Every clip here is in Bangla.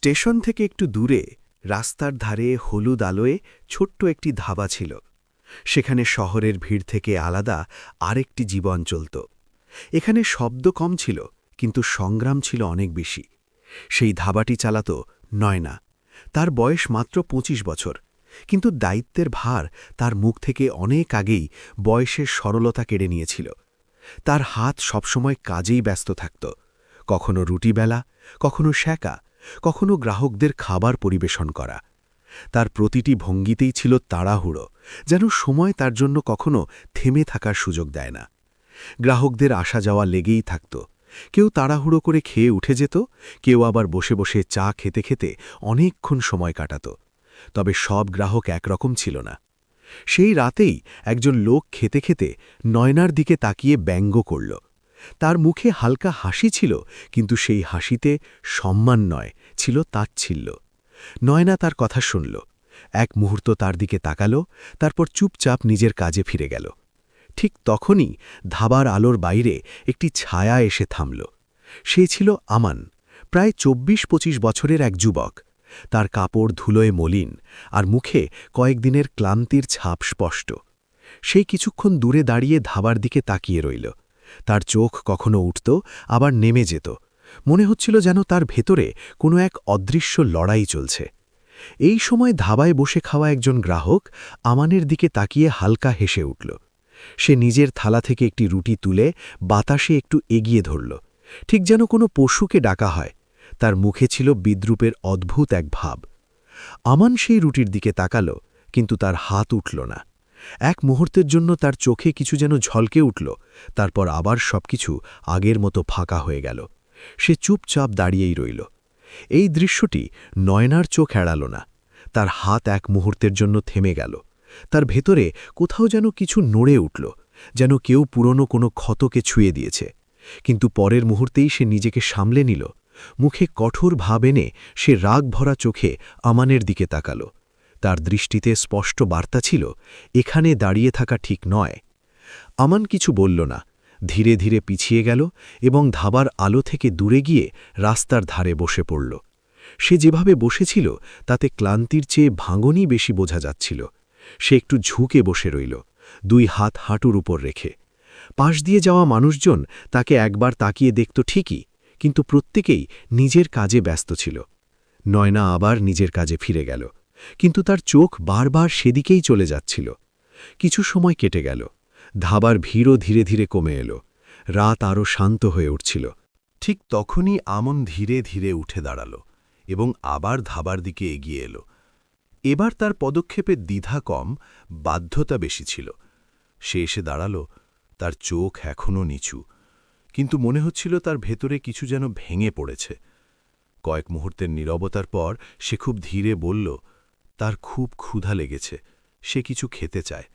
স্টেশন থেকে একটু দূরে রাস্তার ধারে হলুদ আলোয় ছোট্ট একটি ধাবা ছিল। সেখানে শহরের ভিড় থেকে আলাদা আরেকটি জীবন চলত। এখানে শব্দ কম ছিল, কিন্তু সংগ্রাম ছিল অনেক বেশি। সেই ধাবাটি চালাত নয়না। তার বয়স মাত্র ২৫ বছর, কিন্তু দায়িত্বের ভার তার মুখ থেকে অনেক আগেই বয়সের সরলতা কেড়ে নিয়েছিল। তার হাত সবসময় কাজেই ব্যস্ত থাকত, কখনো রুটি বেলা, কখনো সেঁকা, কখনো গ্রাহকদের খাবার পরিবেশন করা। তার প্রতিটি ভঙ্গিতেই ছিল তাড়াহুড়ো, যেন সময় তার জন্য কখনো থেমে থাকার সুযোগ দেয় না। গ্রাহকদের আসা যাওয়া লেগেই থাকত। কেউ তাড়াহুড়ো করে খেয়ে উঠে যেত, কেউ আবার বসে বসে চা খেতে খেতে অনেকক্ষণ সময় কাটাত। তবে সব গ্রাহক একরকম ছিল না। সেই রাতেই একজন লোক খেতে খেতে নয়নার দিকে তাকিয়ে ব্যঙ্গ করল। তার মুখে হালকা হাসি ছিল, কিন্তু সেই হাসিতে সম্মান নয়, ছিল তাচ্ছিল্য। নয়না তার কথা শুনল, এক মুহূর্ত তার দিকে তাকাল, তারপর চুপচাপ নিজের কাজে ফিরে গেল। ঠিক তখনই ধাবার আলোর বাইরে একটি ছায়া এসে থামল। সে ছিল আমান, প্রায় ২৪-২৫ বছরের এক যুবক। তার কাপড় ধুলোয় মলিন, আর মুখে কয়েকদিনের ক্লান্তির ছাপ স্পষ্ট। সেই কিছুক্ষণ দূরে দাঁড়িয়ে ধাবার দিকে তাকিয়ে রইল। তার চোখ কখনো উঠত, আবার নেমে যেত। মনে হচ্ছিল যেন তার ভেতরে কোনো এক অদৃশ্য লড়াই চলছে। এই সময় ধাবায় বসে খাওয়া একজন গ্রাহক আমানের দিকে তাকিয়ে হালকা হেসে উঠল। সে নিজের থালা থেকে একটি রুটি তুলে বাতাসে একটু এগিয়ে ধরল, ঠিক যেন কোনো পশুকে ডাকা হয়। তার মুখে ছিল বিদ্রূপের অদ্ভুত এক ভাব। আমান সেই রুটির দিকে তাকাল, কিন্তু তার হাত উঠল না। এক মুহূর্তের জন্য তার চোখে কিছু যেন ঝলকে উঠল, তারপর আবার সবকিছু আগের মতো ফাঁকা হয়ে গেল। সে চুপচাপ দাঁড়িয়েই রইল। এই দৃশ্যটি নয়নার চোখ এড়াল না। তার হাত এক মুহূর্তের জন্য থেমে গেল। তার ভেতরে কোথাও যেন কিছু নড়ে উঠল, যেন কেউ পুরনো কোনো ক্ষতকে ছুঁয়ে দিয়েছে। কিন্তু পরের মুহূর্তেই সে নিজেকে সামলে নিল। মুখে কঠোর ভাব এনে সে রাগ ভরা চোখে আমানের দিকে তাকাল। তার দৃষ্টিতে স্পষ্ট বার্তা ছিল, এখানে দাঁড়িয়ে থাকা ঠিক নয়। আমান কিছু বলল না, ধীরে ধীরে পিছিয়ে গেল এবং ধাবার আলো থেকে দূরে গিয়ে রাস্তার ধারে বসে পড়ল। সে যেভাবে বসেছিল তাতে ক্লান্তির চেয়ে ভাঙনই বেশি বোঝা যাচ্ছিল। সে একটু ঝুঁকে বসে রইল, দুই হাত হাঁটুর উপর রেখে। পাশ দিয়ে যাওয়া মানুষজন তাকে একবার তাকিয়ে দেখত ঠিকই, কিন্তু প্রত্যেকেই নিজের কাজে ব্যস্ত ছিল। নয়না আবার নিজের কাজে ফিরে গেল, কিন্তু তার চোখ বারবার সেদিকেই চলে যাচ্ছিল। কিছু সময় কেটে গেল, ধাবার ভিড়ও ধীরে ধীরে কমে এলো। রাত আরও শান্ত হয়ে উঠছিল। ঠিক তখনই আমন ধীরে ধীরে উঠে দাঁড়াল এবং আবার ধাবার দিকে এগিয়ে এলো। এবার তার পদক্ষেপের দ্বিধা কম, বাধ্যতা বেশি ছিল। সে এসে দাঁড়াল, তার চোখ এখনও নিচু, কিন্তু মনে হচ্ছিল তার ভেতরে কিছু যেন ভেঙে পড়েছে। কয়েক মুহূর্তের নীরবতার পর সে খুব ধীরে বলল, তার খুব ক্ষুধা লেগেছে, সে কিছু খেতে চায়।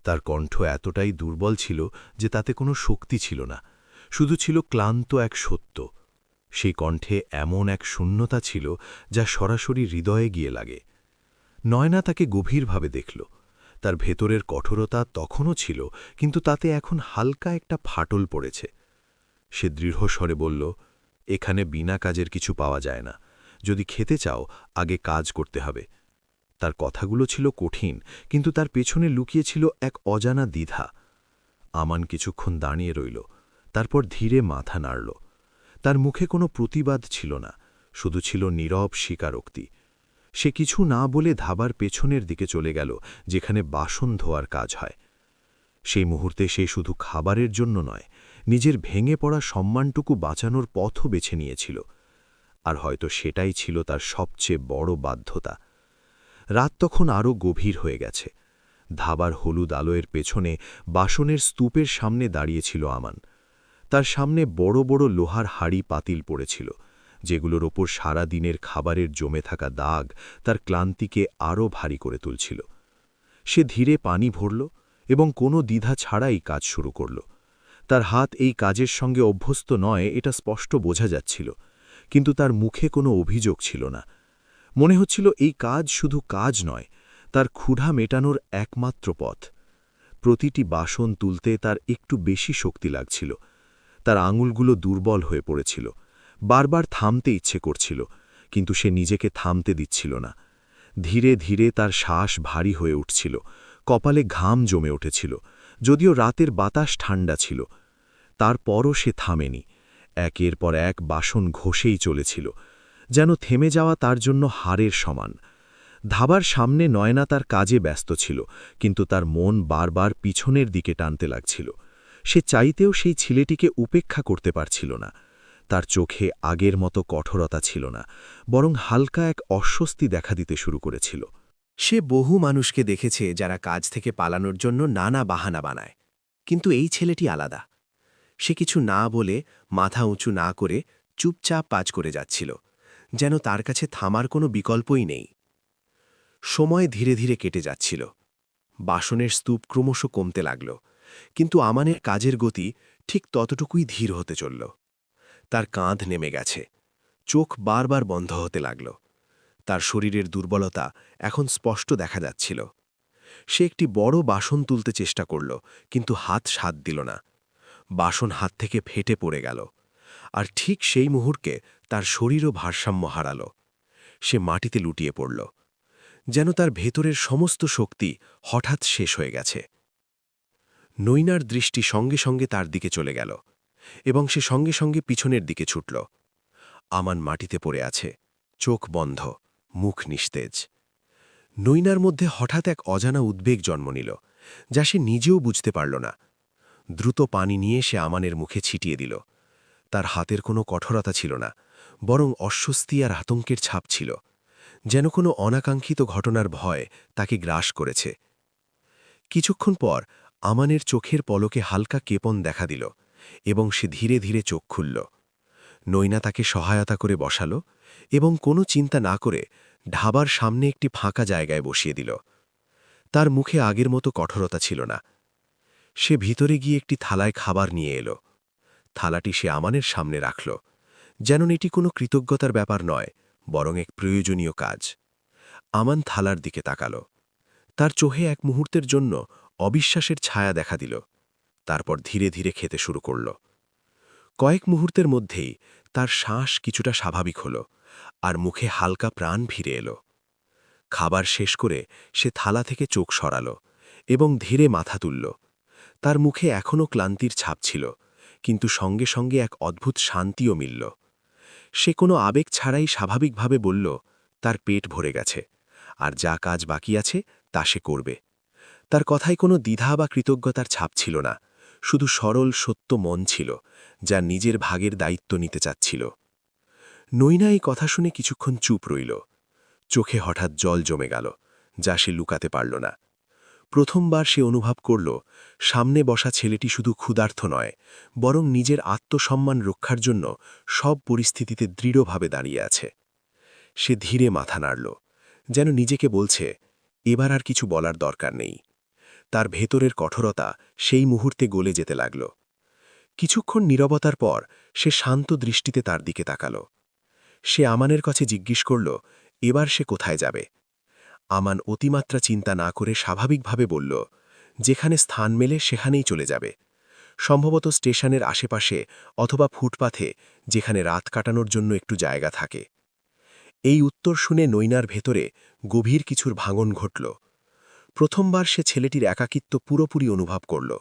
তার কণ্ঠ এতটাই দুর্বল ছিল যে তাতে কোনো শক্তি ছিল না, শুধু ছিল ক্লান্ত এক সত্য। সেই কণ্ঠে এমন এক শূন্যতা ছিল যা সরাসরি হৃদয়ে গিয়ে লাগে। নয়না তাকে গভীরভাবে দেখল। তার ভেতরের কঠোরতা তখনও ছিল, কিন্তু তাতে এখন হালকা একটা ফাটল পড়েছে। সে দৃঢ়স্বরে বলল, এখানে বিনা কাজের কিছু পাওয়া যায় না, যদি খেতে চাও আগে কাজ করতে হবে। তার কথাগুলো ছিল কঠিন, কিন্তু তার পেছনে লুকিয়ে ছিল এক অজানা দ্বিধা। আমান কিছুক্ষণ দাঁড়িয়ে রইল, তারপর ধীরে মাথা নাড়ল। তার মুখে কোনো প্রতিবাদ ছিল না, শুধু ছিল নীরব স্বীকারোক্তি। সে কিছু না বলে ধাবার পেছনের দিকে চলে গেল, যেখানে বাসন ধোয়ার কাজ হয়। সেই মুহূর্তে সে শুধু খাবারের জন্য নয়, নিজের ভেঙে পড়া সম্মানটুকু বাঁচানোর পথও বেছে নিয়েছিল। আর হয়তো সেটাই ছিল তার সবচেয়ে বড় বাধ্যতা। রাত তখন আরও গভীর হয়ে গেছে। ধাবার হলুদ আলোয়ের পেছনে বাসনের স্তূপের সামনে দাঁড়িয়েছিল আমান। তার সামনে বড় বড় লোহার হাঁড়ি পাতিল পড়েছিল, যেগুলোর ওপর সারা দিনের খাবারের জমে থাকা দাগ তার ক্লান্তিকে আরও ভারী করে তুলছিল। সে ধীরে পানি ভরল এবং কোনো দ্বিধা ছাড়াই কাজ শুরু করল। তার হাত এই কাজের সঙ্গে অভ্যস্ত নয়, এটা স্পষ্ট বোঝা যাচ্ছিল, কিন্তু তার মুখে কোনো অভিযোগ ছিল না। মনে হচ্ছিল এই কাজ শুধু কাজ নয়, তার ক্ষুধা মেটানোর একমাত্র পথ। প্রতিটি বাসন তুলতে তার একটু বেশি শক্তি লাগছিল। তার আঙুলগুলো দুর্বল হয়ে পড়েছিল, বারবার থামতে ইচ্ছে করছিল, কিন্তু সে নিজেকে থামতে দিচ্ছিল না। ধীরে ধীরে তার শ্বাস ভারী হয়ে উঠছিল, কপালে ঘাম জমে উঠেছিল, যদিও রাতের বাতাস ঠান্ডা ছিল। তারপরও সে থামেনি। একের পর এক বাসন ঘষেই চলেছিল, যেন থেমে যাওয়া তার জন্য হারের সমান। ধাবার সামনে নয়না তার কাজে ব্যস্ত ছিল, কিন্তু তার মন বারবার পিছনের দিকে টানতে লাগছিল। সে চাইতেও সেই ছেলেটিকে উপেক্ষা করতে পারছিল না। তার চোখে আগের মতো কঠোরতা ছিল না, বরং হালকা এক অস্বস্তি দেখা দিতে শুরু করেছিল। সে বহু মানুষকে দেখেছে যারা কাজ থেকে পালানোর জন্য নানা বাহানা বানায়, কিন্তু এই ছেলেটি আলাদা। সে কিছু না বলে, মাথা উঁচু না করে চুপচাপ কাজ করে যাচ্ছিল, যেন তার কাছে থামার কোনো বিকল্পই নেই। সময় ধীরে ধীরে কেটে যাচ্ছিল। বাসনের স্তূপ ক্রমশ কমতে লাগল, কিন্তু আমানের কাজের গতি ঠিক ততটুকুই ধীর হতে চলল। তার কাঁধ নেমে গেছে, চোখ বারবার বন্ধ হতে লাগল। তার শরীরের দুর্বলতা এখন স্পষ্ট দেখা যাচ্ছিল। সে একটি বড় বাসন তুলতে চেষ্টা করল, কিন্তু হাত সাথ দিল না। বাসন হাত থেকে ফেটে পড়ে গেল, আর ঠিক সেই মুহূর্তে তার শরীরও ভারসাম্য হারাল। সে মাটিতে লুটিয়ে পড়ল, যেন তার ভেতরের সমস্ত শক্তি হঠাৎ শেষ হয়ে গেছে। নৈনার দৃষ্টি সঙ্গে সঙ্গে তার দিকে চলে গেল, এবং সে সঙ্গে সঙ্গে পিছনের দিকে ছুটল। আমান মাটিতে পড়ে আছে, চোখ বন্ধ, মুখ নিস্তেজ। নৈনার মধ্যে হঠাৎ এক অজানা উদ্বেগ জন্ম নিল, যা সে নিজেও বুঝতে পারল না। দ্রুত পানি নিয়ে সে আমানের মুখে ছিটিয়ে দিল। তার হাতের কোনো কঠোরতা ছিল না, বরং অস্বস্তি আর আতঙ্কের ছাপ ছিল, যেন কোনো অনাকাঙ্ক্ষিত ঘটনার ভয় তাকে গ্রাস করেছে। কিছুক্ষণ পর আমানের চোখের পলকে হালকা কেপন দেখা দিল, এবং সে ধীরে ধীরে চোখ খুলল। নৈনা তাকে সহায়তা করে বসাল, এবং কোনো চিন্তা না করে ঢাবার সামনে একটি ফাঁকা জায়গায় বসিয়ে দিল। তার মুখে আগের মতো কঠোরতা ছিল না। সে ভিতরে গিয়ে একটি থালায় খাবার নিয়ে এলো। থালাটি সে আমানের সামনে রাখল, যেন এটি কোনো কৃতজ্ঞতার ব্যাপার নয়, বরং এক প্রয়োজনীয় কাজ। আমান থালার দিকে তাকাল। তার চোখে এক মুহূর্তের জন্য অবিশ্বাসের ছায়া দেখা দিল, তারপর ধীরে ধীরে খেতে শুরু করল। কয়েক মুহূর্তের মধ্যেই তার শ্বাস কিছুটা স্বাভাবিক হল, আর মুখে হালকা প্রাণ ফিরে এলো। খাবার শেষ করে সে থালা থেকে চোখ সরাল এবং ধীরে মাথা তুলল। তার মুখে এখনও ক্লান্তির ছাপ ছিল, কিন্তু সঙ্গে সঙ্গে এক অদ্ভুত শান্তিও মিলল। সে কোনো আবেগ ছাড়াই স্বাভাবিকভাবে বলল, তার পেট ভরে গেছে, আর যা কাজ বাকি আছে তা সে করবে। তার কথায় কোনো দ্বিধা বা কৃতজ্ঞতার ছাপ ছিল না, শুধু সরল সত্য মন ছিল, যা নিজের ভাগের দায়িত্ব নিতে চাচ্ছিল। নৈনা এই কথা শুনে কিছুক্ষণ চুপ রইল। চোখে হঠাৎ জল জমে গেল, যা সে লুকাতে পারল না। প্রথমবার সে অনুভব করল, সামনে বসা ছেলেটি শুধু ক্ষুধার্ত নয়, বরং নিজের আত্মসম্মান রক্ষার জন্য সব পরিস্থিতিতে দৃঢ়ভাবে দাঁড়িয়ে আছে। সে ধীরে মাথা নাড়ল, যেন নিজেকে বলছে, এবার আর কিছু বলার দরকার নেই। তার ভেতরের কঠোরতা সেই মুহূর্তে গলে যেতে লাগল। কিছুক্ষণ নীরবতার পর সে শান্ত দৃষ্টিতে তার দিকে তাকাল। সে আমানের কাছে জিজ্ঞেস করল, এবার সে কোথায় যাবে? আমান অতিমাত্রা চিন্তা না করে স্বাভাবিকভাবে বলল, যেখানে স্থান মেলে সেখানেই চলে যাবে, সম্ভবত স্টেশনের আশেপাশে অথবা ফুটপাথে, যেখানে রাত কাটানোর জন্য একটু জায়গা থাকে। এই উত্তর শুনে নৈনার ভেতরে গভীর কিছুর ভাঙন ঘটল। প্রথমবার সে ছেলেটির একাকিত্ব পুরোপুরি অনুভব করল।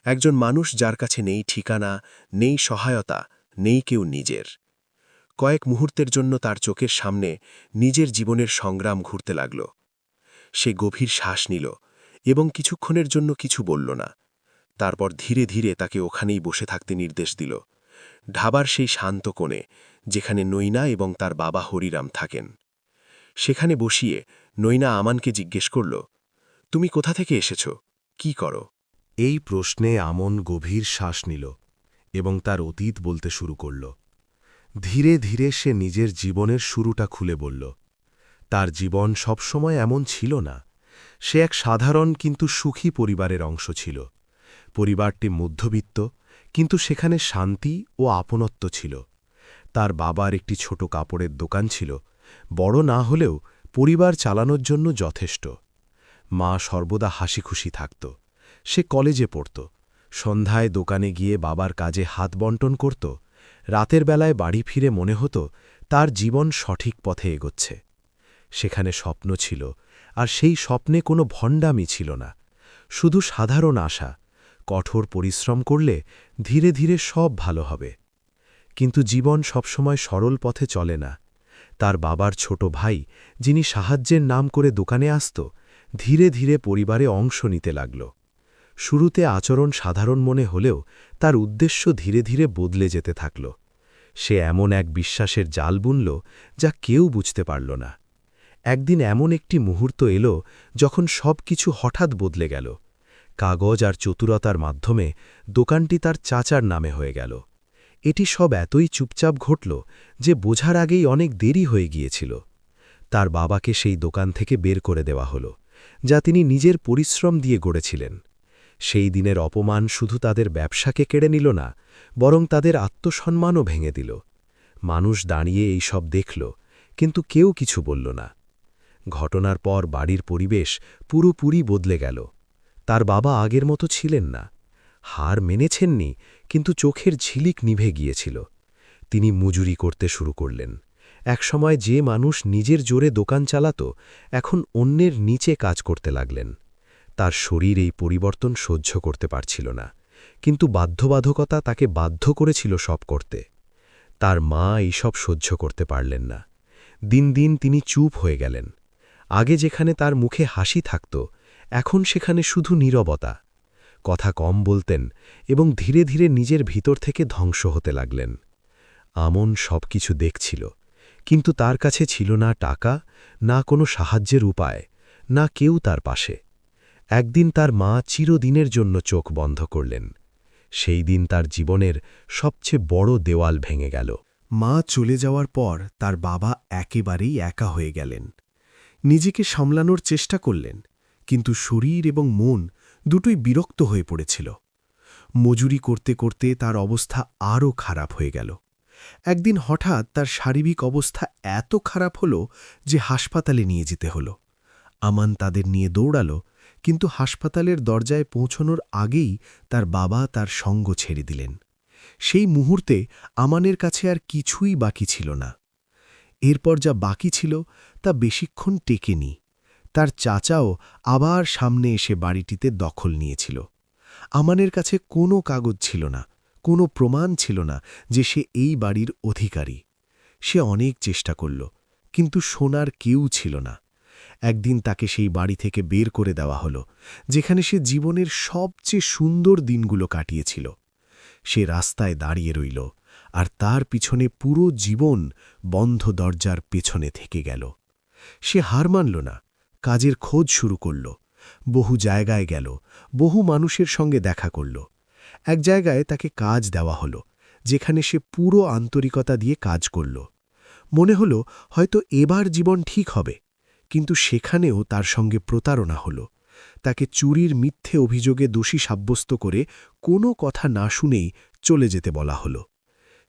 একজন মানুষ যার কাছে নেই ঠিকানা, নেই সহায়তা, নেই কেউ নিজের। কয়েক মুহূর্তের জন্য তার চোখের সামনে নিজের জীবনের সংগ্রাম ঘুরতে লাগল। সে গভীর শ্বাস নিল এবং কিছুক্ষণের জন্য কিছু বলল না। তারপর ধীরে ধীরে তাকে ওখানেই বসে থাকতে নির্দেশ দিল, ঢাবার সেই শান্ত কোণে, যেখানে নৈনা এবং তার বাবা হরিরাম থাকেন। সেখানে বসিয়ে নৈনা আমানকে জিজ্ঞেস করল, তুমি কোথা থেকে এসেছ, কি করো? এই প্রশ্নে আমন গভীর শ্বাস নিল এবং তার অতীত বলতে শুরু করল। ধীরে ধীরে সে নিজের জীবনের শুরুটা খুলে বলল। তার জীবন সবসময় এমন ছিল না। সে এক সাধারণ কিন্তু সুখী পরিবারের অংশ ছিল। পরিবারটি মধ্যবিত্ত, কিন্তু সেখানে শান্তি ও আপনত্ব ছিল। তার বাবার একটি ছোট কাপড়ের দোকান ছিল, বড় না হলেও পরিবার চালানোর জন্য যথেষ্ট। মা সর্বদা হাসিখুশি থাকত। সে কলেজে পড়ত, সন্ধ্যায় দোকানে গিয়ে বাবার কাজে হাত বন্টন করত। রাতের বেলায় বাড়ি ফিরে মনে হতো তার জীবন সঠিক পথে এগোচ্ছে। সেখানে স্বপ্ন ছিল, আর সেই স্বপ্নে কোনো ভণ্ডামি ছিল না, শুধু সাধারণ আশা, কঠোর পরিশ্রম করলে ধীরে ধীরে সব ভালো হবে। কিন্তু জীবন সবসময় সরল পথে চলে না। তার বাবার ছোট ভাই, যিনি সাহায্যের নাম করে দোকানে আসত, ধীরে ধীরে পরিবারে অংশ নিতে লাগল। শুরুতে আচরণ সাধারণ মনে হলেও তার উদ্দেশ্য ধীরে ধীরে বদলে যেতে থাকল। সে এমন এক বিশ্বাসের জাল বুনল যা কেউ বুঝতে পারল না। একদিন এমন একটি মুহূর্ত এলো যখন সব কিছু হঠাৎ বদলে গেল। কাগজ আর চতুরতার মাধ্যমে দোকানটি তার চাচার নামে হয়ে গেল। এটি সব এতই চুপচাপ ঘটল যে বোঝার আগেই অনেক দেরি হয়ে গিয়েছিল। তার বাবাকে সেই দোকান থেকে বের করে দেওয়া হলো, যা তিনি নিজের পরিশ্রম দিয়ে গড়েছিলেন। সেই দিনের অপমান শুধু তাদের ব্যবসাকে কেড়ে নিল না, বরং তাদের আত্মসম্মানও ভেঙে দিল। মানুষ দাঁড়িয়ে এই সব দেখল, কিন্তু কেউ কিছু বলল না। ঘটনার পর বাড়ির পরিবেশ পুরোপুরি বদলে গেল। তার বাবা আগের মতো ছিলেন না। হার মেনেছেননি, কিন্তু চোখের ঝিলিক নিভে গিয়েছিল। তিনি মজুরি করতে শুরু করলেন। একসময় যে মানুষ নিজের জোরে দোকান চালাত, এখন অন্যের নিচে কাজ করতে লাগলেন। তার শরীর এই পরিবর্তন সহ্য করতে পারছিল না, কিন্তু বাধ্যবাধকতা তাকে বাধ্য করেছিল সব করতে। তার মা এইসব সহ্য করতে পারলেন না। দিন দিন তিনি চুপ হয়ে গেলেন। আগে যেখানে তার মুখে হাসি থাকত, এখন সেখানে শুধু নীরবতা। কথা কম বলতেন এবং ধীরে ধীরে নিজের ভিতর থেকে ধ্বংস হতে লাগলেন। আমন সব কিছু দেখছিল, কিন্তু তার কাছে ছিল না টাকা, না কোনো সাহায্যের উপায়, না কেউ তার পাশে। একদিন তার মা চিরদিনের জন্য চোখ বন্ধ করলেন। সেই দিন তার জীবনের সবচেয়ে বড় দেওয়াল ভেঙে গেল। মা চলে যাওয়ার পর তার বাবা একেবারেই একা হয়ে গেলেন। নিজেকে সামলানোর চেষ্টা করলেন, কিন্তু শরীর এবং মন দুটোই বিরক্ত হয়ে পড়েছিল। মজুরি করতে করতে তার অবস্থা আরও খারাপ হয়ে গেল। একদিন হঠাৎ তার শারীরিক অবস্থা এত খারাপ হল যে হাসপাতালে নিয়ে যেতে হল। আমান তাদের নিয়ে দৌড়াল, কিন্তু হাসপাতালের দরজায় পৌঁছনোর আগেই তার বাবা তার সঙ্গ ছেড়ে দিলেন। সেই মুহূর্তে আমানের কাছে আর কিছুই বাকি ছিল না। এরপর যা বাকি ছিল তা বেশিক্ষণ টেকেনি। তার চাচাও আবার সামনে এসে বাড়িটিতে দখল নিয়েছিল। আমানের কাছে কোনো কাগজ ছিল না, কোনো প্রমাণ ছিল না যে সে এই বাড়ির অধিকারী। সে অনেক চেষ্টা করল, কিন্তু শোনার কেউ ছিল না। একদিন তাকে সেই বাড়ি থেকে বের করে দেওয়া হলো, যেখানে সে জীবনের সবচেয়ে সুন্দর দিনগুলো কাটিয়েছিল। সে রাস্তায় দাঁড়িয়ে রইল, আর তার পিছনে পুরো জীবন বন্ধ দরজার পেছনে থেকে গেল। সে হার মানল না, কাজের খোঁজ শুরু করল। বহু জায়গায় গেল, বহু মানুষের সঙ্গে দেখা করল। এক জায়গায় তাকে কাজ দেওয়া হলো, যেখানে সে পুরো আন্তরিকতা দিয়ে কাজ করল। মনে হল হয়তো এবার জীবন ঠিক হবে, কিন্তু সেখানেও তার সঙ্গে প্রতারণা হল। তাকে চুরির মিথ্যে অভিযোগে দোষী সাব্যস্ত করে কোনো কথা না শুনেই চলে যেতে বলা হল।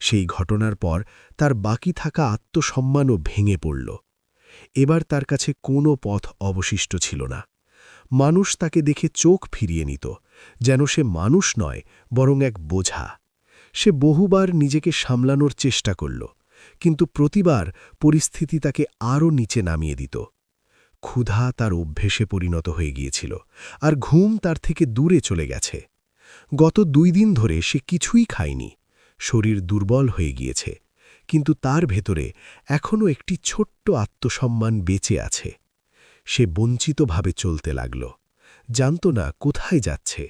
সেই ঘটনার পর তার বাকি থাকা আত্মসম্মানও ভেঙে পড়ল। এবার তার কাছে কোনো পথ অবশিষ্ট ছিল না। মানুষ তাকে দেখে চোখ ফিরিয়ে নিত, যেন সে মানুষ নয়, বরং এক বোঝা। সে বহুবার নিজেকে সামলানোর চেষ্টা করল, কিন্তু প্রতিবার পরিস্থিতি তাকে আরও নিচে নামিয়ে দিত। ক্ষুধা তার অভ্যেসে পরিণত হয়ে গিয়েছিল, আর ঘুম তার থেকে দূরে চলে গেছে। গত 2 দিন ধরে সে কিছুই খায়নি। শরীর দুর্বল হয়ে গিয়েছে, কিন্তু তার ভেতরে এখনও একটি ছোট্ট আত্মসম্মান বেঁচে আছে। সে বঞ্চিতভাবে চলতে লাগল, জানত না কোথায় যাচ্ছে।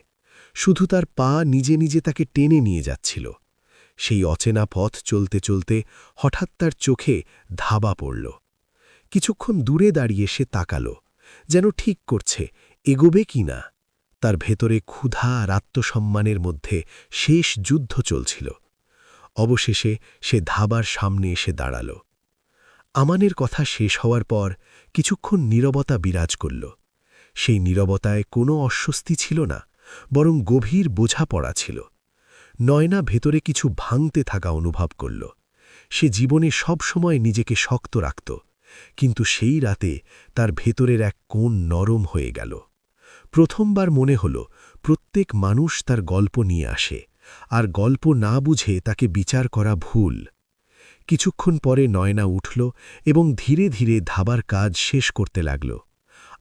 শুধু তার পা নিজে নিজে তাকে টেনে নিয়ে যাচ্ছিল। সেই অচেনা পথ চলতে চলতে হঠাৎ তার চোখে ধাবা পড়ল। কিছুক্ষণ দূরে দাঁড়িয়ে সে তাকাল, যেন ঠিক করছে এগোবে কি না। তার ভেতরে ক্ষুধা আর আত্মসম্মানের মধ্যে শেষ যুদ্ধ চলছিল। অবশেষে সে ধাবার সামনে এসে দাঁড়াল। আমানের কথা শেষ হওয়ার পর কিছুক্ষণ নীরবতা বিরাজ করল। সেই নীরবতায় কোনো অস্বস্তি ছিল না, বরং গভীর বোঝাপড়া ছিল। নয়না ভেতরে কিছু ভাঙতে থাকা অনুভব করল। সে জীবনে সব সময় নিজেকে শক্ত রাখত, কিন্তু সেই রাতে তার ভেতরের এক কোণ নরম হয়ে গেল। প্রথমবার মনে হল প্রত্যেক মানুষ তার গল্প নিয়ে আসে, আর গল্প না বুঝে তাকে বিচার করা ভুল। কিছুক্ষণ পরে নয়না উঠল এবং ধীরে ধীরে ধাবার কাজ শেষ করতে লাগল।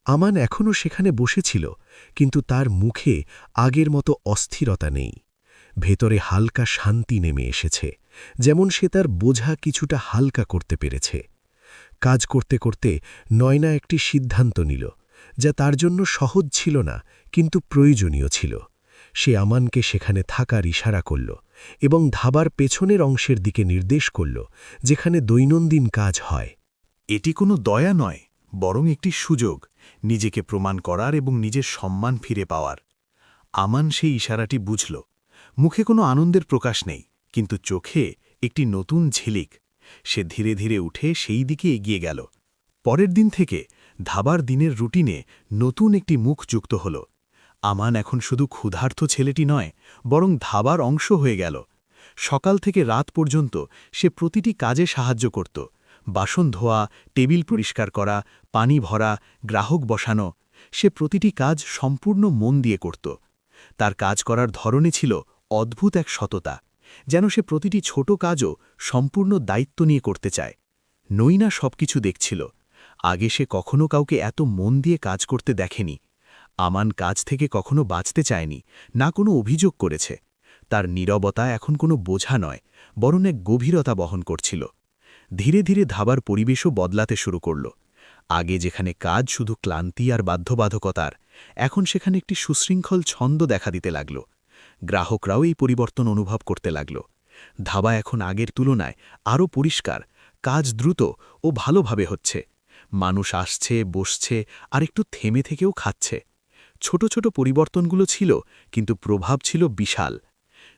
আমান এখনও সেখানে বসেছিল, কিন্তু তার মুখে আগের মতো অস্থিরতা নেই। ভেতরে হালকা শান্তি নেমে এসেছে, যেমন সে তার বোঝা কিছুটা হালকা করতে পেরেছে। কাজ করতে করতে নয়না একটি সিদ্ধান্ত নিল, যা তার জন্য সহজ ছিল না, কিন্তু প্রয়োজনীয় ছিল। সে আমানকে সেখানে থাকার ইশারা করল এবং ধাবার পেছনের অংশের দিকে নির্দেশ করল, যেখানে দৈনন্দিন কাজ হয়। এটি কোনো দয়া নয়, বরং একটি সুযোগ নিজেকে প্রমাণ করার এবং নিজের সম্মান ফিরে পাওয়ার। আমান সেই ইশারাটি বুঝল। মুখে কোনো আনন্দের প্রকাশ নেই, কিন্তু চোখে একটি নতুন ঝিলিক। সে ধীরে ধীরে উঠে সেই দিকে এগিয়ে গেল। পরের দিন থেকে ধাবার দিনের রুটিনে নতুন একটি মুখ যুক্ত হল। আমান এখন শুধু ক্ষুধার্ত ছেলেটি নয়, বরং ধাবার অংশ হয়ে গেল। সকাল থেকে রাত পর্যন্ত সে প্রতিটি কাজে সাহায্য করত। বাসন ধোয়া, টেবিল পরিষ্কার করা, পানি ভরা, গ্রাহক বসানো। সে প্রতিটি কাজ সম্পূর্ণ মন দিয়ে করত। তার কাজ করার ধরনে ছিল অদ্ভুত এক সততা, যেন সে প্রতিটি ছোট কাজও সম্পূর্ণ দায়িত্ব নিয়ে করতে চায়। নইনা সবকিছু দেখছিল। আগে সে কখনো কাউকে এত মন দিয়ে কাজ করতে দেখেনি। আমান কাজ থেকে কখনো বাঁচতে চায়নি, না কোনো অভিযোগ করেছে। তার নীরবতা এখন কোনো বোঝা নয়, বরং এক গভীরতা বহন করছিল। ধীরে ধীরে ধাবার পরিবেশও বদলাতে শুরু করল। আগে যেখানে কাজ শুধু ক্লান্তি আর বাধ্যবাধকতার, এখন সেখানে একটি সুশৃঙ্খল ছন্দ দেখা দিতে লাগল। গ্রাহকরাও এই পরিবর্তন অনুভব করতে লাগল। ধাবা এখন আগের তুলনায় আরও পরিষ্কার, কাজ দ্রুত ও ভালোভাবে হচ্ছে। মানুষ আসছে, বসছে আর একটু থেমে থেকেও খাচ্ছে। ছোট ছোট পরিবর্তনগুলো ছিল, কিন্তু প্রভাব ছিল বিশাল।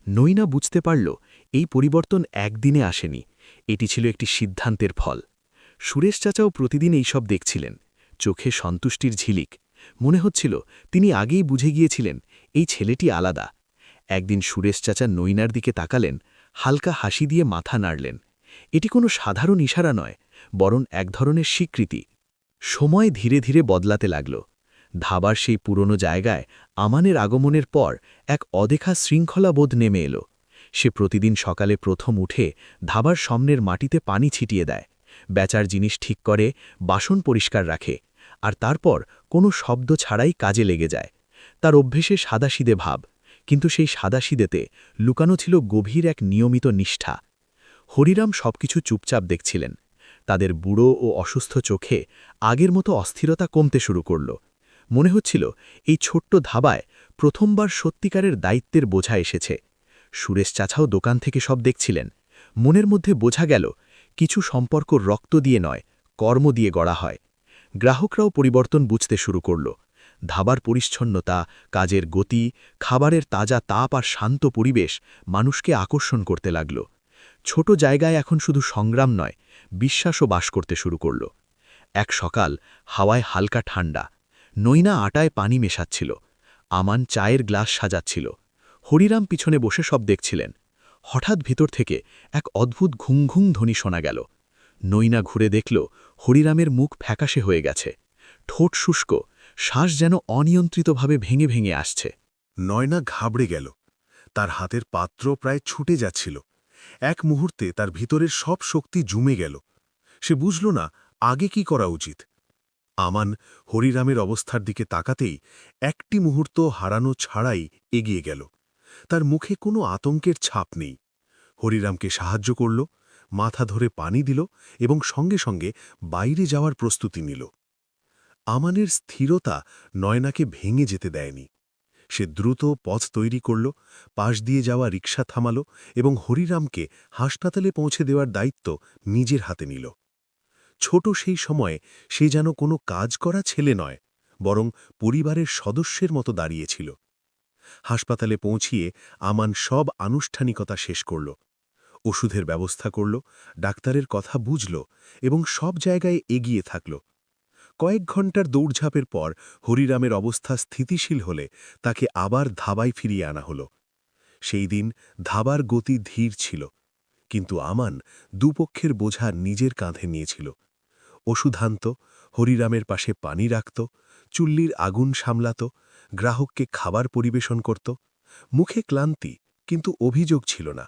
নইনা বুঝতে পারল এই পরিবর্তন একদিনে আসেনি, এটি ছিল একটি সিদ্ধান্তের ফল। সুরেশ চাচাও প্রতিদিন এইসব দেখছিলেন, চোখে সন্তুষ্টির ঝিলিক। মনে হচ্ছিল তিনি আগেই বুঝে গিয়েছিলেন এই ছেলেটি আলাদা। একদিন সুরেশ চাচা নইনার দিকে তাকালেন, হালকা হাসি দিয়ে মাথা নাড়লেন। এটি কোনো সাধারণ ইশারা নয়, বরং এক ধরনের স্বীকৃতি। সময় ধীরে ধীরে বদলাতে লাগল। ধাবার সেই পুরনো জায়গায় আমানের আগমনের পর এক অদেখা শৃঙ্খলাবোধ নেমে এলো। সে প্রতিদিন সকালে প্রথম উঠে ধাবার সামনের মাটিতে পানি ছিটিয়ে দেয়, বেচার জিনিস ঠিক করে, বাসন পরিষ্কার রাখে, আর তারপর কোনো শব্দ ছাড়াই কাজে লেগে যায়। তার অভ্যেসে সাদাসিদে ভাব, কিন্তু সেই সাদাসিদেতে লুকানো ছিল গভীর এক নিয়মিত নিষ্ঠা। হরিরাম সবকিছু চুপচাপ দেখছিলেন। তাদের বুড়ো ও অসুস্থ চোখে আগের মতো অস্থিরতা কমতে শুরু করল। মনে হচ্ছিল এই ছোট্ট ধাবায় প্রথমবার সত্যিকারের দায়িত্বের বোঝা এসেছে। সুরেশ চাচাও দোকান থেকে সব দেখছিলেন। মনের মধ্যে বোঝা গেল কিছু সম্পর্ক রক্ত দিয়ে নয়, কর্ম দিয়ে গড়া হয়। গ্রাহকরাও পরিবর্তন বুঝতে শুরু করল। ধাবার পরিচ্ছন্নতা, কাজের গতি, খাবারের তাজা তাপ আর শান্ত পরিবেশ মানুষকে আকর্ষণ করতে লাগল। ছোট জায়গায় এখন শুধু সংগ্রাম নয়, বিশ্বাসও বাস করতে শুরু করল। এক সকাল হাওয়ায় হালকা ঠান্ডা। নইনা আটায় পানি মেশাচ্ছিল, আমান চায়ের গ্লাস সাজাচ্ছিল, হরিরাম পিছনে বসে সব দেখছিলেন। হঠাৎ ভিতর থেকে এক অদ্ভুত ঘুংঘুং ধ্বনি শোনা গেল। নইনা ঘুরে দেখল হরিরামের মুখ ফ্যাকাশে হয়ে গেছে, ঠোঁট শুষ্ক, শ্বাস যেন অনিয়ন্ত্রিতভাবে ভেঙে ভেঙে আসছে। নয়না ঘাবড়ে গেল। তার হাতের পাত্র প্রায় ছুটে যাচ্ছিল। এক মুহূর্তে তার ভিতরের সব শক্তি জমে গেল। সে বুঝল না আগে কি করা উচিত। আমান হরিরামের অবস্থার দিকে তাকাতেই একটি মুহূর্ত হারানো ছাড়াই এগিয়ে গেল। তার মুখে কোনো আতঙ্কের ছাপ নেই। হরিরামকে সাহায্য করল, মাথা ধরে পানি দিল এবং সঙ্গে সঙ্গে বাইরে যাওয়ার প্রস্তুতি নিল। আমানের স্থিরতা নয়নাকে ভেঙে যেতে দেয়নি। সে দ্রুত পথ তৈরি করল, পাশ দিয়ে যাওয়া রিকশা থামাল এবং হরিরামকে হাসপাতালে পৌঁছে দেওয়ার দায়িত্ব নিজের হাতে নিল। ছোট সেই সময়ে সে যেন কোনো কাজ করা ছেলে নয়, বরং পরিবারের সদস্যের মতো দাঁড়িয়েছিল। হাসপাতালে পৌঁছিয়ে আমান সব আনুষ্ঠানিকতা শেষ করল, ওষুধের ব্যবস্থা করল, ডাক্তারের কথা বুঝল এবং সব জায়গায় এগিয়ে থাকল। কয়েক ঘণ্টার দৌড়ঝাঁপের পর হরিরামের অবস্থা স্থিতিশীল হলে তাকে আবার ধাবায় ফিরিয়ে আনা হল। সেই দিন ধাবার গতি ধীর ছিল, কিন্তু আমান দুপক্ষের বোঝা নিজের কাঁধে নিয়েছিল। ওষুধ আনত, হরিরামের পাশে পানি রাখত, চুল্লির আগুন সামলাত, গ্রাহককে খাবার পরিবেশন করত। মুখে ক্লান্তি, কিন্তু অভিযোগ ছিল না।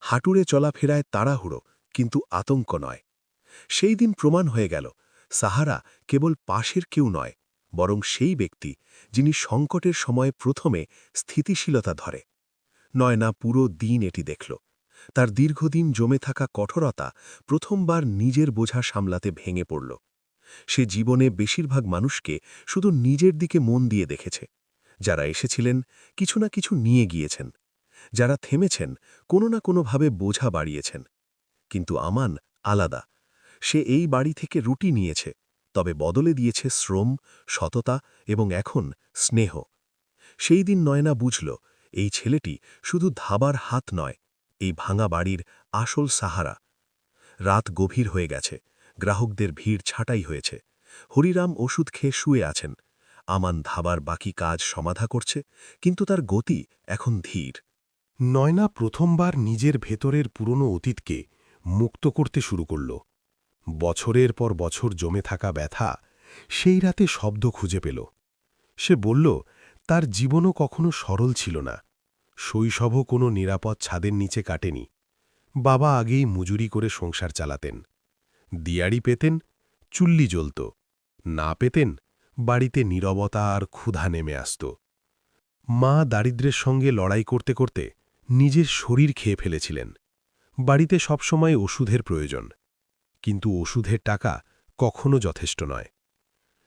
হাঁটুরে চলাফেরায় তাড়াহুড়ো, কিন্তু আতঙ্ক নয়। সেই দিন প্রমাণ হয়ে গেল, সাহারা কেবল পাশের কেউ নয়, বরং সেই ব্যক্তি যিনি সংকটের সময় প্রথমে স্থিতিশীলতা ধরে। নয়না পুরো দিন এটি দেখল। তার দীর্ঘদিন জমে থাকা কঠোরতা প্রথমবার নিজের বোঝা সামলাতে ভেঙে পড়ল। সে জীবনে বেশিরভাগ মানুষকে শুধু নিজের দিকে মন দিয়ে দেখেছে। যারা এসেছিলেন, কিছু না কিছু নিয়ে গিয়েছেন। যারা থেমেছেন, কোনো না কোনোভাবে বোঝা বাড়িয়েছেন। কিন্তু আমান আলাদা। সে এই বাড়ি থেকে রুটি নিয়েছে, তবে বদলে দিয়েছে শ্রম, সততা এবং এখন স্নেহ। সেই দিন নয়না বুঝল, এই ছেলেটি শুধু ধাবার হাত নয়, এই ভাঙা বাড়ির আসল সাহারা। রাত গভীর হয়ে গেছে, গ্রাহকদের ভিড় ছাঁটাই হয়েছে। হরিরাম ওষুধ খেয়ে শুয়ে আছেন। আমান ধাবার বাকি কাজ সমাধা করছে, কিন্তু তার গতি এখন ধীর। নয়না প্রথমবার নিজের ভেতরের পুরনো অতীতকে মুক্ত করতে শুরু করল। বছরের পর বছর জমে থাকা ব্যথা সেই রাতে শব্দ খুঁজে পেল। সে বলল, তার জীবনও কখনো সরল ছিল না। শৈশবও কোনো নিরাপদ ছাদের নিচে কাটেনি। বাবা আগেই মজুরি করে সংসার চালাতেন। দিয়াড়ি পেতেন, চুল্লি জ্বলত। না পেতেন, বাড়িতে নীরবতা আর ক্ষুধা নেমে আসত। মা দারিদ্র্যের সঙ্গে লড়াই করতে করতে নিজের শরীর খেয়ে ফেলেছিলেন। বাড়িতে সবসময় ওষুধের প্রয়োজন, কিন্তু ওষুধের টাকা কখনো যথেষ্ট নয়।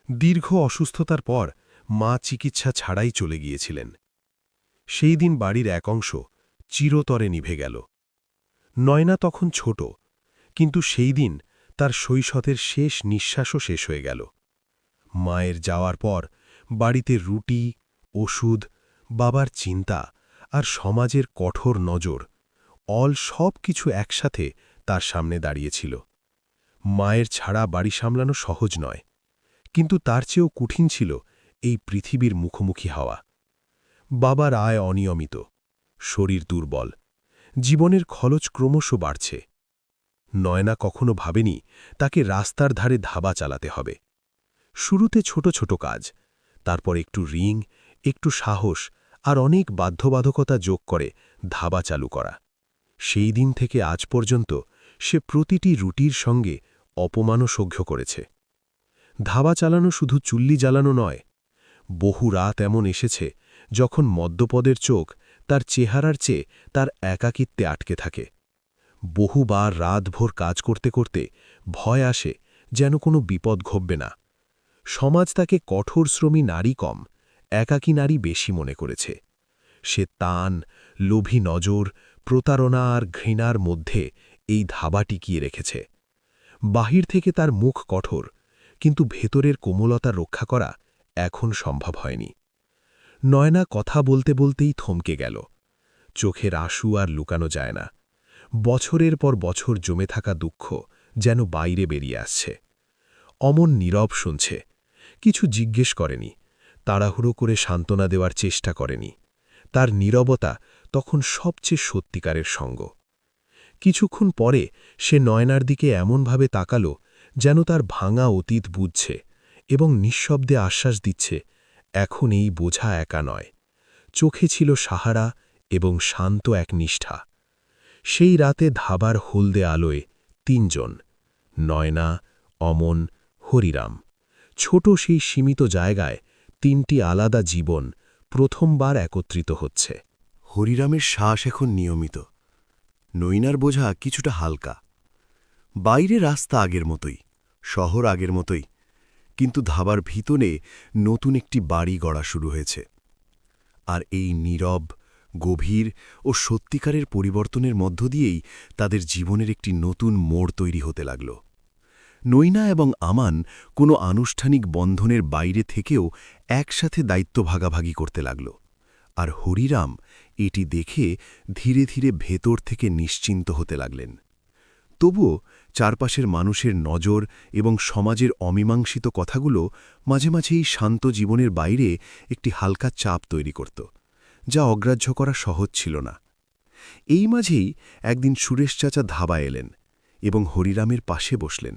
দীর্ঘ অসুস্থতার পর মা চিকিৎসা ছাড়াই চলে গিয়েছিলেন। সেই দিন বাড়ির এক অংশ চিরতরে নিভে গেল। নয়না তখন ছোট, কিন্তু সেই দিন তার শৈশবের শেষ নিঃশ্বাসও শেষ হয়ে গেল। মায়ের যাওয়ার পর বাড়িতে রুটি, ওষুধ, বাবার চিন্তা আর সমাজের কঠোর নজর সব কিছু একসাথে তার সামনে দাঁড়িয়েছিল। মায়ের ছাড়া বাড়ি সামলানো সহজ নয়, কিন্তু তার চেয়েও কঠিন ছিল এই পৃথিবীর মুখোমুখি হওয়া। বাবার আয় অনিয়মিত, শরীর দুর্বল, জীবনের খরচ ক্রমশ বাড়ছে। নয়না কখনো ভাবেনি তাকে রাস্তার ধারে ধাবা চালাতে হবে। শুরুতে ছোট ছোট কাজ, তারপর একটু রিং, একটু সাহস আর অনেক বাধ্যবাধকতা যোগ করে ধাবা চালু করা। সেই দিন থেকে আজ পর্যন্ত সে প্রতিটি রুটির সঙ্গে অপমানও সহ্য করেছে। ধাবা চালানো শুধু চুল্লি জ্বালানো নয়। বহু রাত এমন এসেছে যখন মদ্যপদের চোখ তার চেহারার চেয়ে তার একাকিত্বে আটকে থাকে। বহুবার রাতভর কাজ করতে করতে ভয় আসে যেন কোনো বিপদ ঘটবে না। সমাজ তাকে কঠোর শ্রমী নারী কম, একাকী নারী বেশি মনে করেছে। সে তান, লোভী নজর, প্রতারণা আর ঘৃণার মধ্যে এই ধাবা টিকিয়ে রেখেছে। বাহির থেকে তার মুখ কঠোর, কিন্তু ভেতরের কোমলতা রক্ষা করা এখন সম্ভব হয়নি। নয়না কথা বলতে বলতেই থমকে গেল। চোখের আঁসু আর লুকানো যায় না। বছরের পর বছর জমে থাকা দুঃখ যেন বাইরে বেরিয়ে আসছে। অমন নীরব শুনছে, কিছু জিজ্ঞেস করেনি, তাড়াহুড়ো করে সান্ত্বনা দেওয়ার চেষ্টা করেনি। তার নীরবতা তখন সবচেয়ে সত্যিকারের সঙ্গ। কিছুক্ষণ পরে সে নয়নার দিকে এমনভাবে তাকাল যেন তার ভাঙা অতীত বুঝছে এবং নিঃশব্দে আশ্বাস দিচ্ছে, এখন এই বোঝা একা নয়। চোখে ছিল সাহারা এবং শান্ত এক নিষ্ঠা। সেই রাতে ধাবার হলদে আলোয় তিনজন, নয়না, অমন, হরিরাম। ছোট সেই সীমিত জায়গায় তিনটি আলাদা জীবন প্রথমবার একত্রিত হচ্ছে। হরিরামের শ্বাস এখন নিয়মিত। নৈনার বোঝা কিছুটা হালকা। বাইরে রাস্তা আগের মতোই, শহর আগের মতোই, কিন্তু ধাবার ভিতরে নতুন একটি বাড়ি গড়া শুরু হয়েছে। আর এই নীরব, গভীর ও সত্যিকারের পরিবর্তনের মধ্য দিয়েই তাদের জীবনের একটি নতুন মোড় তৈরি হতে লাগল। নৈনা এবং আমান কোনো আনুষ্ঠানিক বন্ধনের বাইরে থেকেও একসাথে দায়িত্ব ভাগাভাগি করতে লাগল। আর হরিরাম এটি দেখে ধীরে ধীরে ভেতর থেকে নিশ্চিন্ত হতে লাগলেন। তবুও চারপাশের মানুষের নজর এবং সমাজের অমীমাংসিত কথাগুলো মাঝে মাঝেই শান্ত জীবনের বাইরে একটি হালকা চাপ তৈরি করত, যা অগ্রাহ্য করা সহজ ছিল না। এই মাঝেই একদিন সুরেশ চাচা ধাবা এলেন এবং হরিরামের পাশে বসলেন।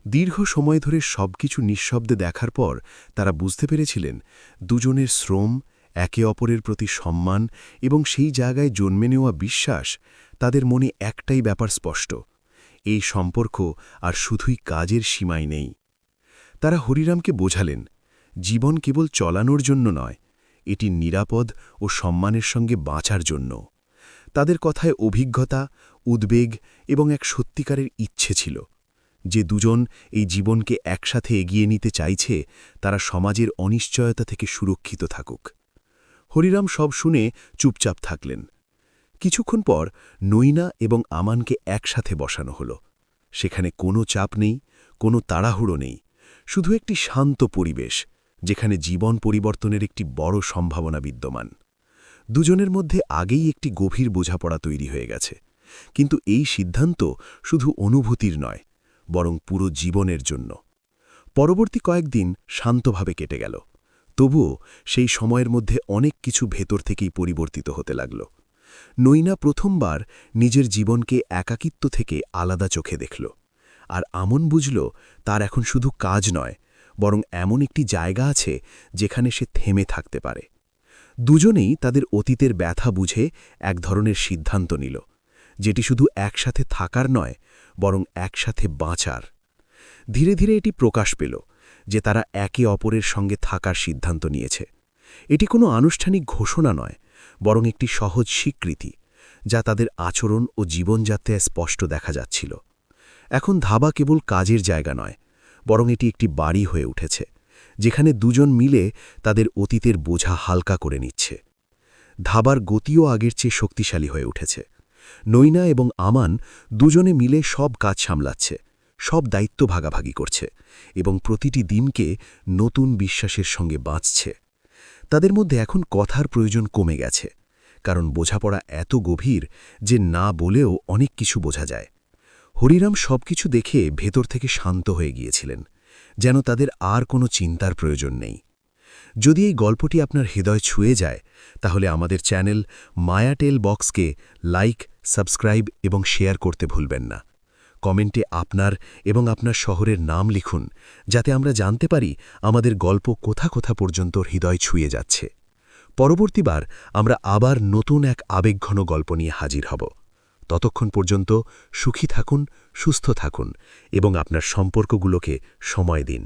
দীর্ঘ সময় ধরে সবকিছু নিঃশব্দে দেখার পর তারা বুঝতে পেরেছিলেন, দুজনের শ্রম, একে অপরের প্রতি সম্মান এবং সেই জায়গায় জন্মে নেওয়া বিশ্বাস, তাদের মনে একটাই ব্যাপার স্পষ্ট, এই সম্পর্ক আর শুধুই কাজের সীমায় নেই। তারা হরিরামকে বোঝালেন, জীবন কেবল চলানোর জন্য নয়, এটি নিরাপদ ও সম্মানের সঙ্গে বাঁচার জন্য। তাদের কথায় অভিজ্ঞতা, উদ্বেগ এবং এক সত্যিকারের ইচ্ছে ছিল। যে দুজন এই জীবনকে একসাথে এগিয়ে নিতে চাইছে, তারা সমাজের অনিশ্চয়তা থেকে সুরক্ষিত থাকুক। হরিরাম সব শুনে চুপচাপ থাকলেন। কিছুক্ষণ পর নইনা এবং আমানকে একসাথে বসানো হল। সেখানে কোনো চাপ নেই, কোনো তাড়াহুড়ো নেই, শুধু একটি শান্ত পরিবেশ, যেখানে জীবন পরিবর্তনের একটি বড় সম্ভাবনা বিদ্যমান। দুজনের মধ্যে আগেই একটি গভীর বোঝাপড়া তৈরি হয়ে গেছে, কিন্তু এই সিদ্ধান্ত শুধু অনুভূতির নয়, বরং পুরো জীবনের জন্য। পরবর্তী কয়েকদিন শান্তভাবে কেটে গেল, তবুও সেই সময়ের মধ্যে অনেক কিছু ভেতর থেকেই পরিবর্তিত হতে লাগল। নইনা প্রথমবার নিজের জীবনকে একাকিত্ব থেকে আলাদা চোখে দেখল, আর আমন বুঝল তার এখন শুধু কাজ নয়, বরং এমন একটি জায়গা আছে যেখানে সে থেমে থাকতে পারে। দুজনেই তাদের অতীতের ব্যথা বুঝে এক ধরনের সিদ্ধান্ত নিল, যেটি শুধু একসাথে থাকার নয়, বরং একসাথে বাঁচার। ধীরে ধীরে এটি প্রকাশ পেল যে তারা একে অপরের সঙ্গে থাকার সিদ্ধান্ত নিয়েছে। এটি কোনো আনুষ্ঠানিক ঘোষণা নয়, বরং একটি সহজ স্বীকৃতি, যা তাদের আচরণ ও জীবনযাত্রায় স্পষ্ট দেখা যাচ্ছিল। এখন ধাবা কেবল কাজের জায়গা নয়, বরং এটি একটি বাড়ি হয়ে উঠেছে, যেখানে দুজন মিলে তাদের অতীতের বোঝা হালকা করে নিচ্ছে। ধাবার গতিও আগের চেয়ে শক্তিশালী হয়ে উঠেছে। নইনা এবং আমান দুজনে মিলে সব কাজ সামলাচ্ছে, সব দায়িত্ব ভাগাভাগি করছে এবং প্রতিটি দিনকে নতুন বিশ্বাসের সঙ্গে বাঁচছে। তাদের মধ্যে এখন কথার প্রয়োজন কমে গেছে, কারণ বোঝাপড়া এত গভীর যে না বলেও অনেক কিছু বোঝা যায়। হরিরাম সবকিছু দেখে ভেতর থেকে শান্ত হয়ে গিয়েছিলেন, যেন তাদের আর কোনো চিন্তার প্রয়োজন নেই। যদি এই গল্পটি আপনার হৃদয় ছুঁয়ে যায়, তাহলে আমাদের চ্যানেল মায়া টেল বক্সকে লাইক, সাবস্ক্রাইব এবং শেয়ার করতে ভুলবেন না। কমেন্টে আপনার এবং আপনার শহরের নাম লিখুন, যাতে আমরা জানতে পারি আমাদের গল্প কোথা কোথা পর্যন্ত হৃদয় ছুঁয়ে যাচ্ছে। পরবর্তীবার আমরা আবার নতুন এক আবেগঘন গল্প নিয়ে হাজির হব। ততক্ষণ পর্যন্ত সুখী থাকুন, সুস্থ থাকুন এবং আপনার সম্পর্কগুলোকে সময় দিন।